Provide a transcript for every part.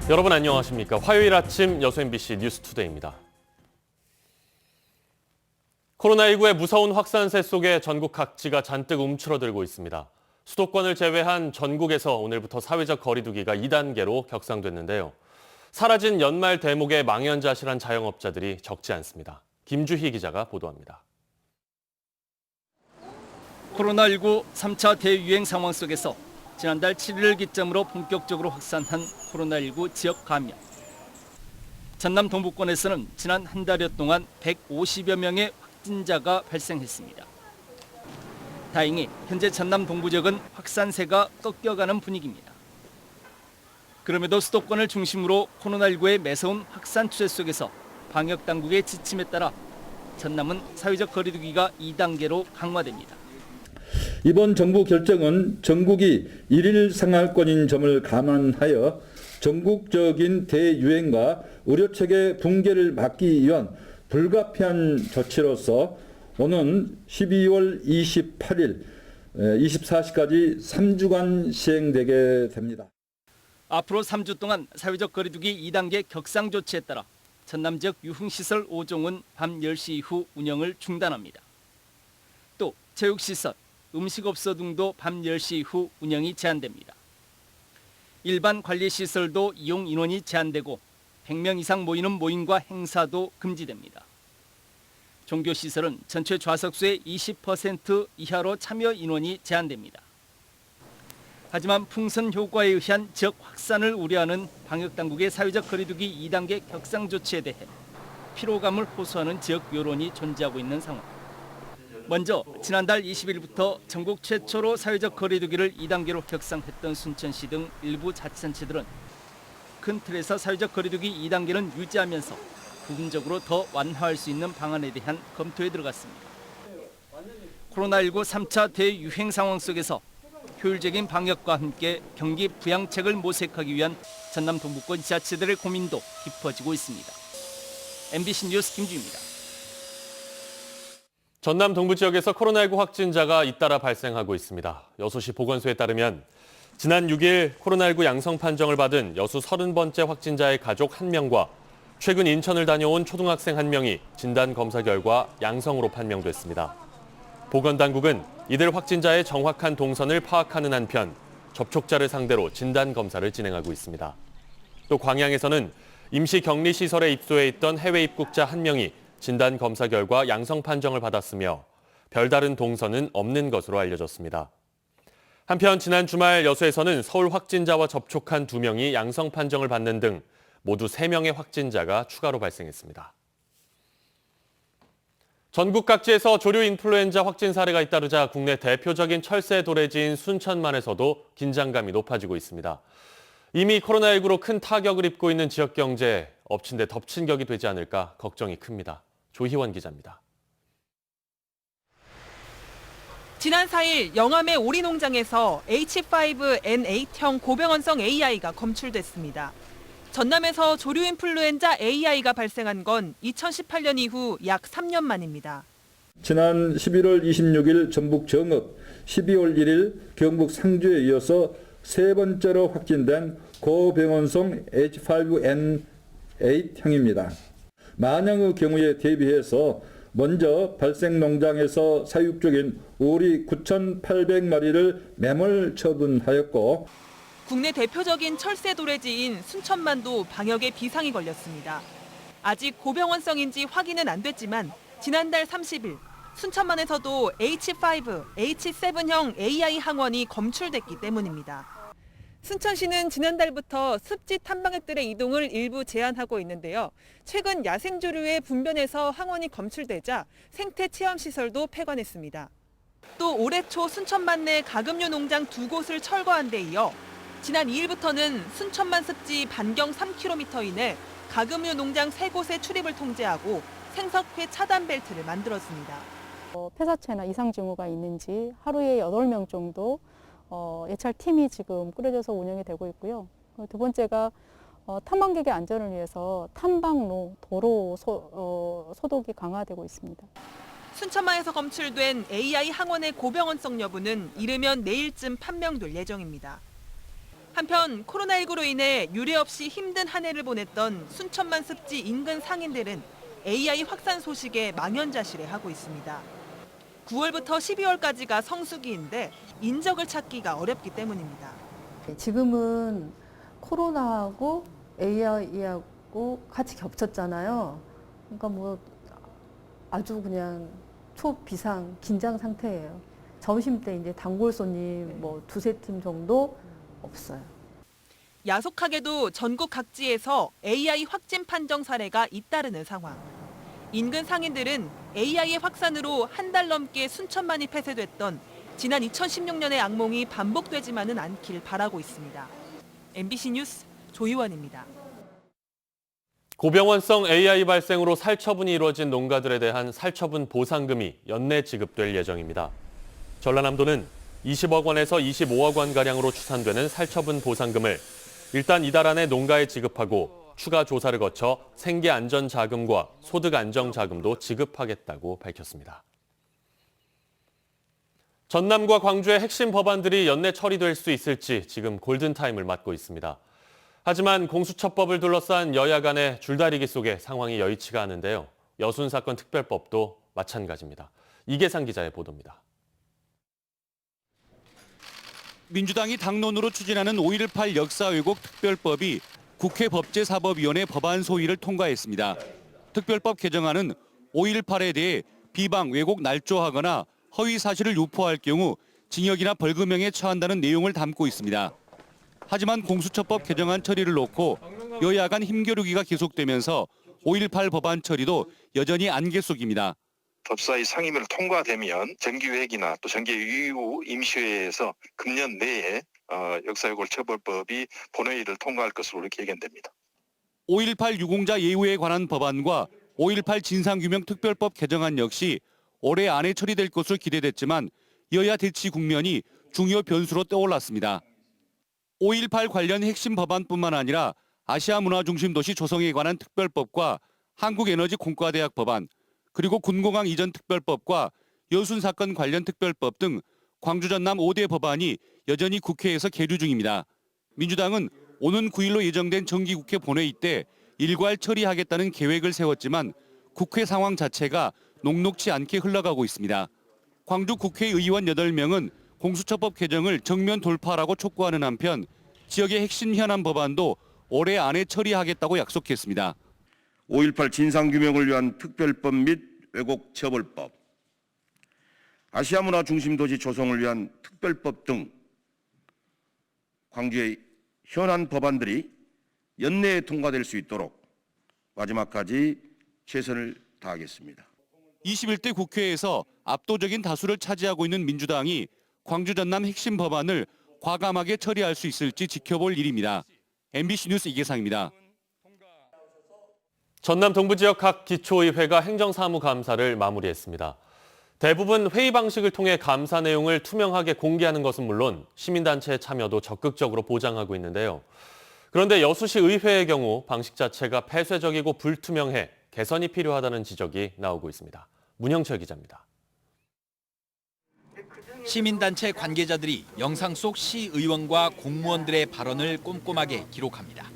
여러분 안녕하십니까? 화요일 아침 여수 MBC 뉴스투데이입니다. 코로나19의 무서운 확산세 속에 전국 각지가 잔뜩 움츠러들고 있습니다. 수도권을 제외한 전국에서 오늘부터 사회적 거리 두기가 2단계로 격상됐는데요. 사라진 연말 대목에 망연자실한 자영업자들이 적지 않습니다. 김주희 기자가 보도합니다. 코로나19 3차 대유행 상황 속에서 지난달 7일을 기점으로 본격적으로 확산한 코로나19 지역 감염. 전남 동부권에서는 지난 한 달여 동안 150여 명의 확진자가 발생했습니다. 다행히 현재 전남 동부 지역은 확산세가 꺾여가는 분위기입니다. 그럼에도 수도권을 중심으로 코로나19의 매서운 확산 추세 속에서 방역당국의 지침에 따라 전남은 사회적 거리두기가 2단계로 강화됩니다. 이번 정부 결정은 전국이 일일 생활권인 점을 감안하여 전국적인 대유행과 의료체계 붕괴를 막기 위한 불가피한 조치로서 오는 12월 28일 24시까지 3주간 시행되게 됩니다. 앞으로 3주 동안 사회적 거리두기 2단계 격상 조치에 따라 전남 지역 유흥시설 5종은 밤 10시 이후 운영을 중단합니다. 또 체육시설, 음식업소 등도 밤 10시 이후 운영이 제한됩니다. 일반 관리시설도 이용 인원이 제한되고 100명 이상 모이는 모임과 행사도 금지됩니다. 종교시설은 전체 좌석수의 20% 이하로 참여 인원이 제한됩니다. 하지만 풍선 효과에 의한 지역 확산을 우려하는 방역당국의 사회적 거리두기 2단계 격상 조치에 대해 피로감을 호소하는 지역 여론이 존재하고 있는 상황. 먼저 지난달 20일부터 전국 최초로 사회적 거리두기를 2단계로 격상했던 순천시 등 일부 자치단체들은 큰 틀에서 사회적 거리두기 2단계는 유지하면서 부분적으로 더 완화할 수 있는 방안에 대한 검토에 들어갔습니다. 코로나19 3차 대유행 상황 속에서 효율적인 방역과 함께 경기 부양책을 모색하기 위한 전남 동부권 지자체들의 고민도 깊어지고 있습니다. MBC 뉴스 김주희입니다. 전남 동부 지역에서 코로나19 확진자가 잇따라 발생하고 있습니다. 여수시 보건소에 따르면 지난 6일 코로나19 양성 판정을 받은 여수 30번째 확진자의 가족 1명과 최근 인천을 다녀온 초등학생 1명이 진단 검사 결과 양성으로 판명됐습니다. 보건당국은 이들 확진자의 정확한 동선을 파악하는 한편 접촉자를 상대로 진단 검사를 진행하고 있습니다. 또 광양에서는 임시 격리시설에 입소해 있던 해외 입국자 1명이 진단 검사 결과 양성 판정을 받았으며 별다른 동선은 없는 것으로 알려졌습니다. 한편 지난 주말 여수에서는 서울 확진자와 접촉한 2명이 양성 판정을 받는 등 모두 3명의 확진자가 추가로 발생했습니다. 전국 각지에서 조류 인플루엔자 확진 사례가 잇따르자 국내 대표적인 철새 도래지인 순천만에서도 긴장감이 높아지고 있습니다. 이미 코로나19로 큰 타격을 입고 있는 지역 경제에 엎친 데 덮친 격이 되지 않을까 걱정이 큽니다. 조희원 기자입니다. 지난 4일 영암의 오리농장에서 H5N8형 고병원성 AI가 검출됐습니다. 전남에서 조류 인플루엔자 AI가 발생한 건 2018년 이후 약 3년 만입니다. 지난 11월 26일 전북 정읍, 12월 1일 경북 상주에 이어서 세 번째로 확진된 고병원성 H5N8형입니다. 만약의 경우에 대비해서 먼저 발생 농장에서 사육 중인 오리 9,800마리를 매몰 처분하였고 국내 대표적인 철새 도래지인 순천만도 방역에 비상이 걸렸습니다. 아직 고병원성인지 확인은 안 됐지만 지난달 30일 순천만에서도 H5, H7형 AI 항원이 검출됐기 때문입니다. 순천시는 지난달부터 습지 탐방객들의 이동을 일부 제한하고 있는데요. 최근 야생조류의 분변에서 항원이 검출되자 생태체험시설도 폐관했습니다. 또 올해 초 순천만 내 가금류 농장 2곳을 철거한 데 이어 지난 2일부터는 순천만 습지 반경 3km 이내 가금류 농장 3곳의 출입을 통제하고 생석회 차단 벨트를 만들었습니다. 폐사체나 이상 징후가 있는지 하루에 8명 정도 예찰팀이 지금 꾸려져서 운영이 되고 있고요. 두 번째가 탐방객의 안전을 위해서 탐방로, 도로 소독이 강화되고 있습니다. 순천만에서 검출된 AI 항원의 고병원성 여부는 이르면 내일쯤 판명될 예정입니다. 한편 코로나19로 인해 유례 없이 힘든 한 해를 보냈던 순천만 습지 인근 상인들은 AI 확산 소식에 망연자실해하고 있습니다. 9월부터 12월까지가 성수기인데 인적을 찾기가 어렵기 때문입니다. 지금은 코로나하고 AI하고 같이 겹쳤잖아요. 그러니까 뭐 아주 그냥 초비상 긴장 상태예요. 점심 때 이제 단골 손님 뭐 두세 팀 정도 없어요. 야속하게도 전국 각지에서 AI 확진 판정 사례가 잇따르는 상황. 인근 상인들은 AI의 확산으로 한 달 넘게 순천만이 폐쇄됐던 지난 2016년의 악몽이 반복되지만은 않길 바라고 있습니다. MBC 뉴스 조희원입니다. 고병원성 AI 발생으로 살처분이 이루어진 농가들에 대한 살처분 보상금이 연내 지급될 예정입니다. 전라남도는 20억 원에서 25억 원가량으로 추산되는 살처분 보상금을 일단 이달 안에 농가에 지급하고 추가 조사를 거쳐 생계안전자금과 소득안정자금도 지급하겠다고 밝혔습니다. 전남과 광주의 핵심 법안들이 연내 처리될 수 있을지 지금 골든타임을 맞고 있습니다. 하지만 공수처법을 둘러싼 여야 간의 줄다리기 속에 상황이 여의치가 않은데요. 여순사건 특별법도 마찬가지입니다. 이계상 기자의 보도입니다. 민주당이 당론으로 추진하는 5.18 역사 왜곡 특별법이 국회 법제사법위원회 법안 소위를 통과했습니다. 특별법 개정안은 5.18에 대해 비방, 왜곡 날조하거나 허위 사실을 유포할 경우 징역이나 벌금형에 처한다는 내용을 담고 있습니다. 하지만 공수처법 개정안 처리를 놓고 여야 간 힘겨루기가 계속되면서 5.18 법안 처리도 여전히 안개 속입니다. 법사위 상임위를 통과되면 정기회기나 또 정기 이후 임시회에서 금년 내에 역사왜곡 처벌법이 본회의를 통과할 것으로 이렇게 예견됩니다. 5.18 유공자 예우에 관한 법안과 5.18 진상규명특별법 개정안 역시 올해 안에 처리될 것으로 기대됐지만 여야 대치 국면이 중요 변수로 떠올랐습니다. 5.18 관련 핵심 법안뿐만 아니라 아시아 문화중심 도시 조성에 관한 특별법과 한국에너지공과대학 법안, 그리고 군공항 이전 특별법과 여순 사건 관련 특별법 등 광주 전남 5대 법안이 여전히 국회에서 계류 중입니다. 민주당은 오는 9일로 예정된 정기국회 본회의 때 일괄 처리하겠다는 계획을 세웠지만 국회 상황 자체가 녹록치 않게 흘러가고 있습니다. 광주 국회의원 8명은 공수처법 개정을 정면 돌파하라고 촉구하는 한편 지역의 핵심 현안 법안도 올해 안에 처리하겠다고 약속했습니다. 5.18 진상규명을 위한 특별법 및 왜곡처벌법, 아시아문화 중심도시 조성을 위한 특별법 등 광주의 현안 법안들이 연내에 통과될 수 있도록 마지막까지 최선을 다하겠습니다. 21대 국회에서 압도적인 다수를 차지하고 있는 민주당이 광주 전남 핵심 법안을 과감하게 처리할 수 있을지 지켜볼 일입니다. MBC 뉴스 이계상입니다. 전남 동부 지역 각 기초의회가 행정사무감사를 마무리했습니다. 대부분 회의 방식을 통해 감사 내용을 투명하게 공개하는 것은 물론 시민단체의 참여도 적극적으로 보장하고 있는데요. 그런데 여수시 의회의 경우 방식 자체가 폐쇄적이고 불투명해 개선이 필요하다는 지적이 나오고 있습니다. 문형철 기자입니다. 시민단체 관계자들이 영상 속 시의원과 공무원들의 발언을 꼼꼼하게 기록합니다.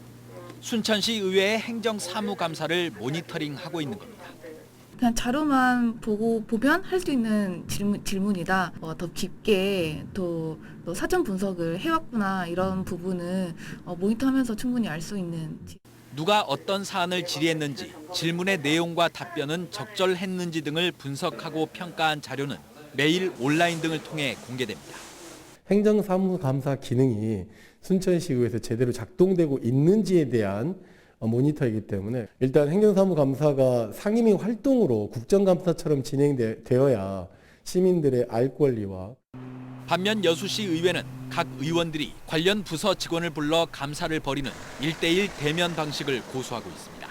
순천시 의회의 행정사무감사를 모니터링하고 있는 겁니다. 그냥 자료만 보면 할 수 있는 질문이다. 더 깊게 또 사전 분석을 해왔구나 이런 부분은 모니터하면서 충분히 알 수 있는. 누가 어떤 사안을 질의했는지, 질문의 내용과 답변은 적절했는지 등을 분석하고 평가한 자료는 매일 온라인 등을 통해 공개됩니다. 행정사무감사 기능이 순천시의회에서 제대로 작동되고 있는지에 대한 모니터이기 때문에 일단 행정사무감사가 상임위 활동으로 국정감사처럼 진행되어야 시민들의 알 권리와 반면 여수시 의회는 각 의원들이 관련 부서 직원을 불러 감사를 벌이는 1:1 대면 방식을 고수하고 있습니다.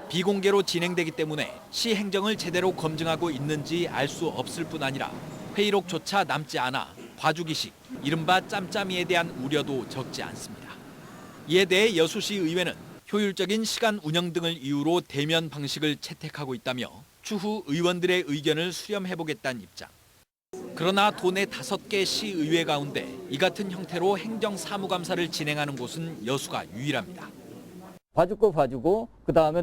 비공개로 진행되기 때문에 시 행정을 제대로 검증하고 있는지 알 수 없을 뿐 아니라 회의록조차 남지 않아 봐주기식, 이른바 짬짬이에 대한 우려도 적지 않습니다. 이에 대해 여수시 의회는 효율적인 시간 운영 등을 이유로 대면 방식을 채택하고 있다며 추후 의원들의 의견을 수렴해보겠다는 입장. 그러나 도내 5개 시의회 가운데 이 같은 형태로 행정사무감사를 진행하는 곳은 여수가 유일합니다. 봐줄 거 봐주고 그다음에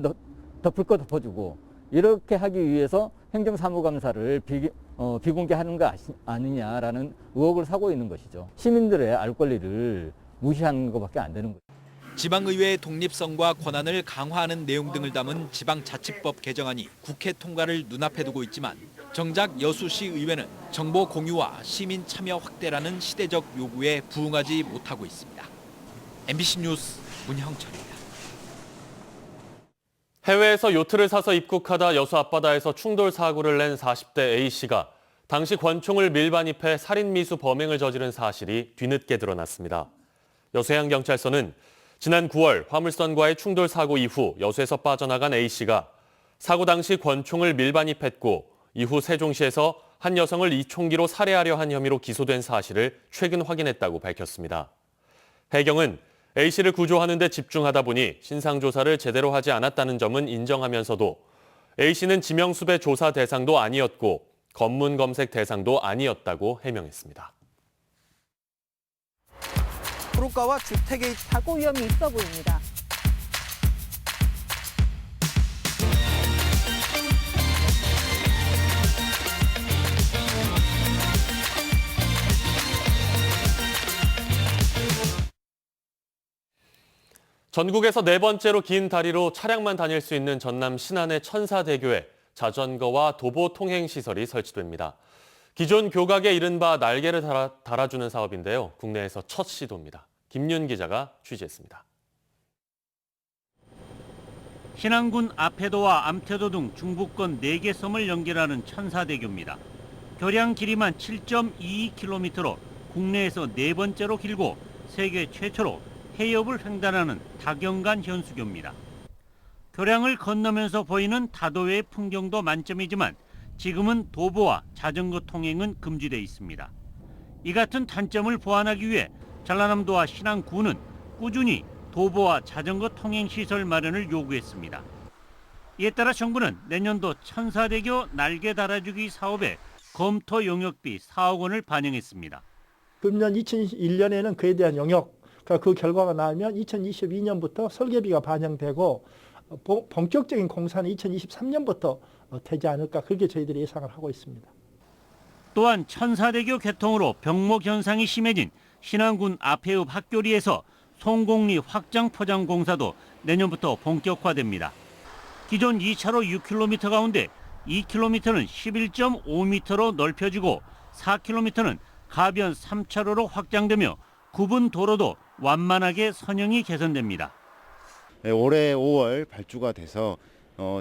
덮을 거 덮어주고 이렇게 하기 위해서 행정사무감사를 비공개하는 거 아니냐라는 의혹을 사고 있는 것이죠. 시민들의 알 권리를 무시하는 것밖에 안 되는 거죠. 지방의회의 독립성과 권한을 강화하는 내용 등을 담은 지방자치법 개정안이 국회 통과를 눈앞에 두고 있지만 정작 여수시 의회는 정보 공유와 시민 참여 확대라는 시대적 요구에 부응하지 못하고 있습니다. MBC 뉴스 문형철입니다. 해외에서 요트를 사서 입국하다 여수 앞바다에서 충돌 사고를 낸 40대 A씨가 당시 권총을 밀반입해 살인미수 범행을 저지른 사실이 뒤늦게 드러났습니다. 여수해양경찰서는 지난 9월 화물선과의 충돌 사고 이후 여수에서 빠져나간 A씨가 사고 당시 권총을 밀반입했고 이후 세종시에서 한 여성을 이 총기로 살해하려 한 혐의로 기소된 사실을 최근 확인했다고 밝혔습니다. 해경은 A씨를 구조하는 데 집중하다 보니 신상조사를 제대로 하지 않았다는 점은 인정하면서도 A씨는 지명수배 조사 대상도 아니었고 검문 검색 대상도 아니었다고 해명했습니다. 도로가와 주택의 사고 위험이 있어 보입니다. 전국에서 4번째로 긴 다리로 차량만 다닐 수 있는 전남 신안의 천사대교에 자전거와 도보 통행 시설이 설치됩니다. 기존 교각에 이른바 날개를 달아주는 사업인데요. 국내에서 첫 시도입니다. 김윤 기자가 취재했습니다. 신안군 아패도와 암태도 등 중부권 4개 섬을 연결하는 천사대교입니다. 교량 길이만 7.22km로 국내에서 4번째로 길고 세계 최초로 해협을 횡단하는 다경간 현수교입니다. 교량을 건너면서 보이는 다도해의 풍경도 만점이지만 지금은 도보와 자전거 통행은 금지돼 있습니다. 이 같은 단점을 보완하기 위해 전라남도와 신안군은 꾸준히 도보와 자전거 통행 시설 마련을 요구했습니다. 이에 따라 정부는 내년도 천사대교 날개 달아주기 사업에 검토 용역비 4억 원을 반영했습니다. 금년 2021년에는 그에 대한 용역, 그 결과가 나오면 2022년부터 설계비가 반영되고 본격적인 공사는 2023년부터 되지 않을까 그렇게 저희들이 예상을 하고 있습니다. 또한 천사대교 개통으로 병목 현상이 심해진 신안군 아패읍 학교리에서 송곡리 확장 포장 공사도 내년부터 본격화됩니다. 기존 2차로 6km 가운데 2km는 11.5m로 넓혀지고 4km는 가변 3차로로 확장되며 구분 도로도 완만하게 선형이 개선됩니다. 올해 5월 발주가 돼서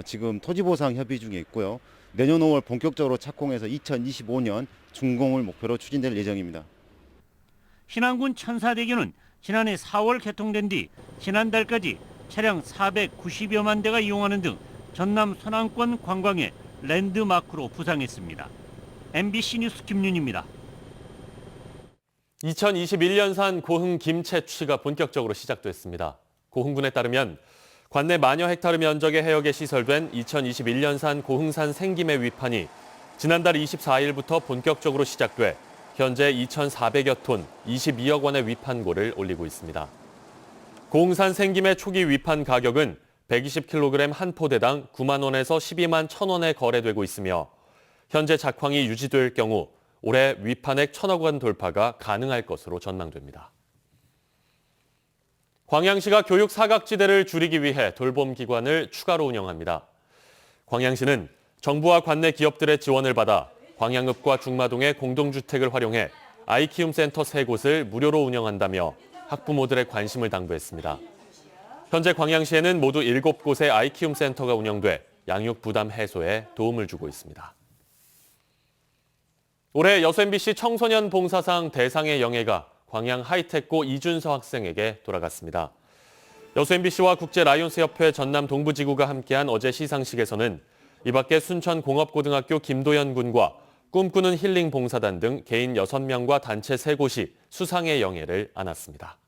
지금 토지보상 협의 중에 있고요. 내년 5월 본격적으로 착공해서 2025년 준공을 목표로 추진될 예정입니다. 신안군 천사대교는 지난해 4월 개통된 뒤 지난달까지 차량 490여만 대가 이용하는 등 전남 서남권 관광의 랜드마크로 부상했습니다. MBC 뉴스 김윤입니다. 2021년산 고흥 김 채취가 본격적으로 시작됐습니다. 고흥군에 따르면 관내 만여 헥타르 면적의 해역에 시설된 2021년산 고흥산 생김의 위판이 지난달 24일부터 본격적으로 시작돼 현재 2,400여 톤, 22억 원의 위판고를 올리고 있습니다. 고흥산 생김의 초기 위판 가격은 120kg 한 포대당 9만 원에서 12만 1,000원에 거래되고 있으며 현재 작황이 유지될 경우 올해 위판액 1,000억 원 돌파가 가능할 것으로 전망됩니다. 광양시가 교육 사각지대를 줄이기 위해 돌봄기관을 추가로 운영합니다. 광양시는 정부와 관내 기업들의 지원을 받아 광양읍과 중마동의 공동주택을 활용해 아이키움센터 3곳을 무료로 운영한다며 학부모들의 관심을 당부했습니다. 현재 광양시에는 모두 7곳의 아이키움센터가 운영돼 양육 부담 해소에 도움을 주고 있습니다. 올해 여수 MBC 청소년 봉사상 대상의 영예가 광양 하이테크고 이준서 학생에게 돌아갔습니다. 여수 MBC와 국제라이온스협회 전남 동부지구가 함께한 어제 시상식에서는 이 밖에 순천공업고등학교 김도연 군과 꿈꾸는 힐링 봉사단 등 개인 6명과 단체 3곳이 수상의 영예를 안았습니다.